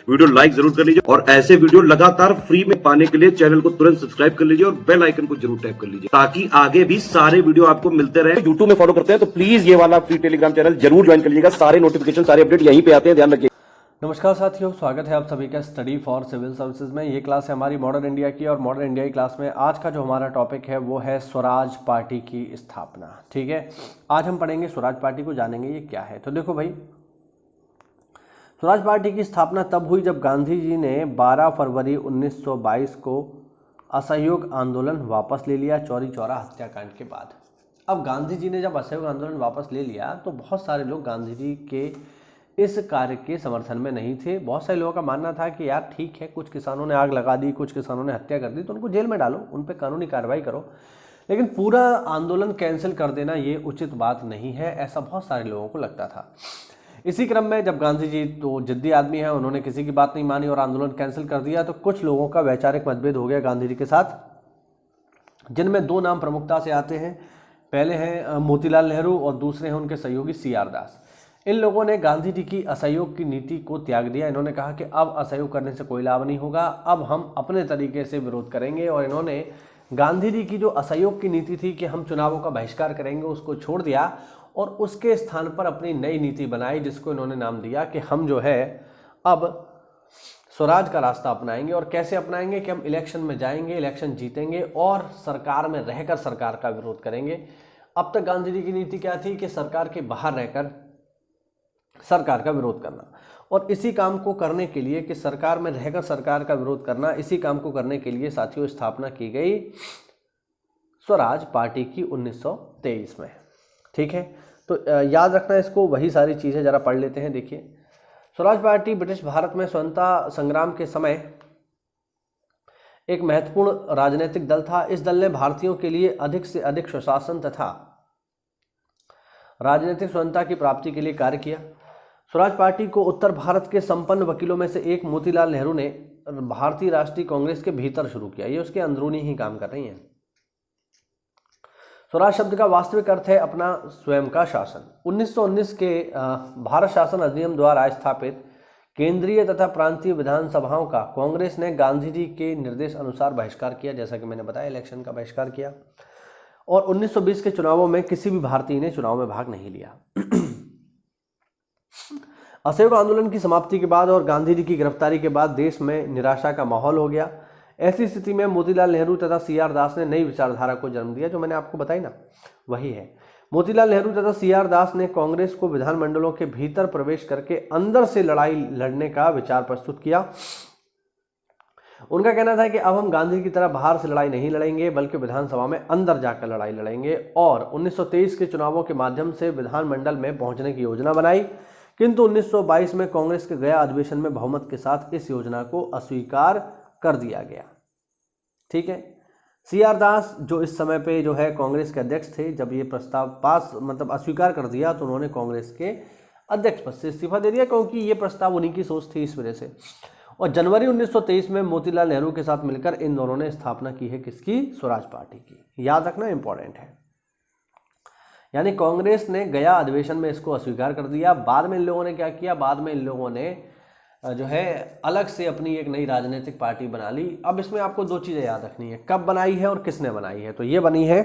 Video like जरूर कर लीजिए और ऐसे वीडियो लगातार फ्री में पाने के लिए चैनल को तुरंत सब्सक्राइब कर लीजिए और बेल आइकन को जरूर टैप कर लीजिए ताकि आगे भी सारे वीडियो आपको मिलते रहे। यूट्यूब में फॉलो करते हैं तो प्लीज ये वाला फ्री टेलीग्राम चैनल जरूर ज्वाइन कर लीजिएगा। सारे नोटिफिकेशन सारे अपडेट यहीं पे आते हैं, ध्यान रखिए। नमस्कार साथियों, स्वागत है आप सभी का स्टडी फॉर सिविल सर्विसेज में। ये क्लास है हमारी मॉडर्न इंडिया की और मॉडर्न इंडिया की क्लास में आज का जो हमारा टॉपिक है वो है स्वराज पार्टी की स्थापना। ठीक है, आज हम पढ़ेंगे स्वराज पार्टी को, जानेंगे ये क्या है। तो देखो भाई, स्वराज पार्टी की स्थापना तब हुई जब गांधी जी ने 12 फरवरी 1922 को असहयोग आंदोलन वापस ले लिया चौरी चौरा हत्याकांड के बाद। अब गांधी जी ने जब असहयोग आंदोलन वापस ले लिया तो बहुत सारे लोग गांधी जी के इस कार्य के समर्थन में नहीं थे। बहुत सारे लोगों का मानना था कि यार ठीक है, कुछ किसानों ने आग लगा दी, कुछ किसानों ने हत्या कर दी, तो उनको जेल में डालो, उन पर कानूनी कार्रवाई करो, लेकिन पूरा आंदोलन कैंसिल कर देना ये उचित बात नहीं है, ऐसा बहुत सारे लोगों को लगता था। इसी क्रम में जब गांधी जी तो जिद्दी आदमी है, उन्होंने किसी की बात नहीं मानी और आंदोलन कैंसिल कर दिया, तो कुछ लोगों का वैचारिक मतभेद हो गया गांधी जी के साथ, जिनमें दो नाम प्रमुखता से आते हैं। पहले हैं मोतीलाल नेहरू और दूसरे हैं उनके सहयोगी CR दास। इन लोगों ने गांधी जी की असहयोग की नीति को त्याग दिया। इन्होंने कहा कि अब असहयोग करने से कोई लाभ नहीं होगा, अब हम अपने तरीके से विरोध करेंगे, और इन्होंने गांधी जी की जो असहयोग की नीति थी कि हम चुनावों का बहिष्कार करेंगे, उसको छोड़ दिया और उसके स्थान पर अपनी नई नीति बनाई, जिसको इन्होंने नाम दिया कि हम जो है अब स्वराज का रास्ता अपनाएंगे। और कैसे अपनाएंगे कि हम इलेक्शन में जाएंगे, इलेक्शन जीतेंगे और सरकार में रहकर सरकार का विरोध करेंगे। अब तक गांधी जी की नीति क्या थी कि सरकार के बाहर रहकर सरकार का विरोध करना, और इसी काम को करने के लिए कि सरकार में रहकर सरकार का विरोध करना, इसी काम को करने के लिए साथियों स्थापना की गई स्वराज पार्टी की 1923 में। ठीक है, तो याद रखना इसको, वही सारी चीज़ें जरा पढ़ लेते हैं। देखिए, स्वराज पार्टी ब्रिटिश भारत में स्वतंत्रता संग्राम के समय एक महत्वपूर्ण राजनीतिक दल था। इस दल ने भारतीयों के लिए अधिक से अधिक स्वशासन तथा राजनीतिक स्वतंत्रता की प्राप्ति के लिए कार्य किया। स्वराज पार्टी को उत्तर भारत के संपन्न वकीलों में से एक मोतीलाल नेहरू ने भारतीय राष्ट्रीय कांग्रेस के भीतर शुरू किया। ये उसके अंदरूनी ही काम कर रही हैं। स्वराज शब्द का वास्तविक अर्थ है अपना स्वयं का शासन। 1919 के भारत शासन अधिनियम द्वारा स्थापित केंद्रीय तथा प्रांतीय विधानसभाओं का कांग्रेस ने गांधी जी के निर्देश अनुसार बहिष्कार किया, जैसा कि मैंने बताया, इलेक्शन का बहिष्कार किया। और 1920 के चुनावों में किसी भी भारतीय ने चुनाव में भाग नहीं लिया। असहयोग आंदोलन की समाप्ति के बाद और गांधी जी की गिरफ्तारी के बाद देश में निराशा का माहौल हो गया। ऐसी स्थिति में मोतीलाल नेहरू तथा CR दास ने नई विचारधारा को जन्म दिया, जो मैंने आपको बताई ना, वही है। मोतीलाल नेहरू तथा CR दास ने कांग्रेस को विधानमंडलों के भीतर प्रवेश करके अंदर से लड़ाई लड़ने का विचार प्रस्तुत किया। उनका कहना था कि अब हम गांधी की तरह बाहर से लड़ाई नहीं लड़ेंगे, बल्कि विधानसभा में अंदर जाकर लड़ाई लड़ेंगे, और 1923 के चुनावों के माध्यम से विधानमंडल में पहुंचने की योजना बनाई। किंतु 1922 में कांग्रेस के गया अधिवेशन में बहुमत के साथ इस योजना को अस्वीकार कर दिया गया। ठीक है, CR दास जो इस समय पे जो है कांग्रेस के अध्यक्ष थे, जब ये प्रस्ताव पास अस्वीकार कर दिया तो उन्होंने कांग्रेस के अध्यक्ष पद से इस्तीफा दे दिया, क्योंकि ये प्रस्ताव उन्हीं की सोच थी, इस वजह से। और जनवरी 1923 में मोतीलाल नेहरू के साथ मिलकर इन दोनों ने स्थापना की है किसकी? स्वराज पार्टी की। याद रखना, इंपॉर्टेंट है। यानी कांग्रेस ने गया अधिवेशन में इसको अस्वीकार कर दिया। बाद में इन लोगों ने क्या किया? बाद में इन लोगों ने जो है अलग से अपनी एक नई राजनीतिक पार्टी बना ली। अब इसमें आपको दो चीजें याद रखनी है, कब बनाई है और किसने बनाई है। तो ये बनी है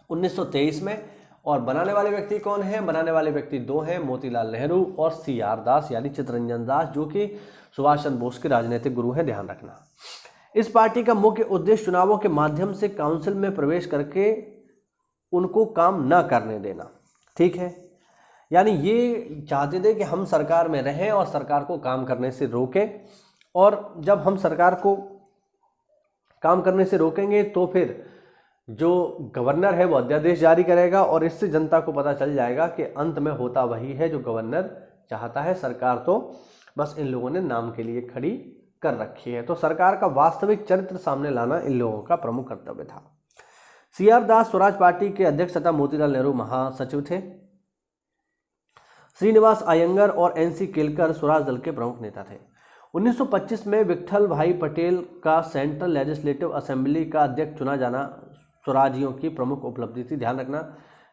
1923 में, और बनाने वाले व्यक्ति कौन है? बनाने वाले व्यक्ति दो हैं, मोतीलाल नेहरू और CR दास, यानी चित्तरंजन दास, जो कि सुभाष चंद्र बोस के राजनीतिक गुरु हैं, ध्यान रखना। इस पार्टी का मुख्य उद्देश्य चुनावों के माध्यम से काउंसिल में प्रवेश करके उनको काम न करने देना। ठीक है, यानी ये चाहते थे कि हम सरकार में रहें और सरकार को काम करने से रोकें, और जब हम सरकार को काम करने से रोकेंगे तो फिर जो गवर्नर है वो अध्यादेश जारी करेगा, और इससे जनता को पता चल जाएगा कि अंत में होता वही है जो गवर्नर चाहता है। सरकार तो बस इन लोगों ने नाम के लिए खड़ी कर रखी है। तो सरकार का वास्तविक चरित्र सामने लाना इन लोगों का प्रमुख कर्तव्य था। CR दास स्वराज पार्टी के अध्यक्ष तथा मोतीलाल नेहरू महासचिव थे। श्रीनिवास अयंगर और NC केलकर स्वराज दल के प्रमुख नेता थे। 1925 में विट्ठल भाई पटेल का सेंट्रल लेजिस्लेटिव असेंबली का अध्यक्ष चुना जाना स्वराजियों की प्रमुख उपलब्धि थी। ध्यान रखना,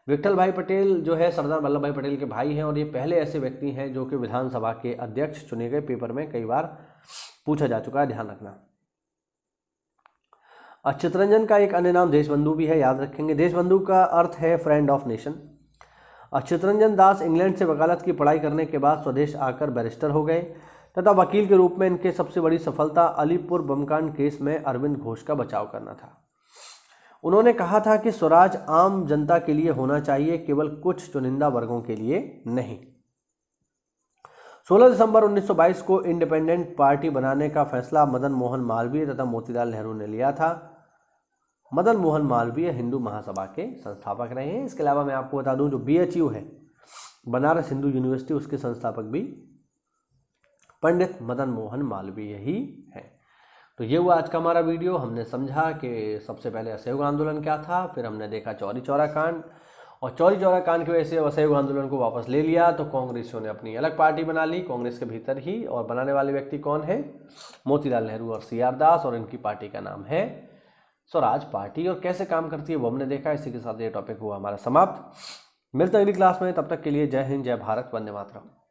विठल भाई पटेल जो है सरदार वल्लभ भाई पटेल के भाई हैं और ये पहले ऐसे व्यक्ति हैं जो कि विधानसभा के अध्यक्ष चुने गए। पेपर में कई बार पूछा जा चुका है, ध्यान रखना। चित्तरंजन का एक अन्य नाम देशबंधु भी है, याद रखेंगे। देशबंधु का अर्थ है friend of nation. Chittaranjan Das England से वकालत की पढ़ाई करने के बाद स्वदेश आकर बैरिस्टर हो गए तथा वकील के रूप में इनके सबसे बड़ी सफलता अलीपुर बमकांड केस में अरविंद घोष का बचाव करना था। उन्होंने कहा था कि स्वराज आम जनता के लिए होना चाहिए, केवल कुछ चुनिंदा वर्गों के लिए नहीं। 16 दिसंबर 1922 को इंडिपेंडेंट पार्टी बनाने का फैसला मदन मोहन मालवीय तथा मोतीलाल नेहरू ने लिया था। मदन मोहन मालवीय हिंदू महासभा के संस्थापक रहे हैं। इसके अलावा मैं आपको बता दूं जो BHU है, बनारस हिंदू यूनिवर्सिटी, उसके संस्थापक भी पंडित मदन मोहन मालवीय ही हैं। तो ये हुआ आज का हमारा वीडियो। हमने समझा कि सबसे पहले असहयोग आंदोलन क्या था, फिर हमने देखा चौरी चौरा कांड, और चौरी चौरा कांड की वजह से असहयोग आंदोलन को वापस ले लिया तो कांग्रेसियों ने अपनी अलग पार्टी बना ली कांग्रेस के भीतर ही, और बनाने वाले व्यक्ति कौन है? मोतीलाल नेहरू और CR दास, और इनकी पार्टी का नाम है स्वराज पार्टी। और कैसे काम करती है वो हमने देखा। इसी के साथ ये टॉपिक हुआ हमारा समाप्त। मिलते हैं अगली क्लास में, तब तक के लिए जय हिंद, जय भारत, वंदे मातरम।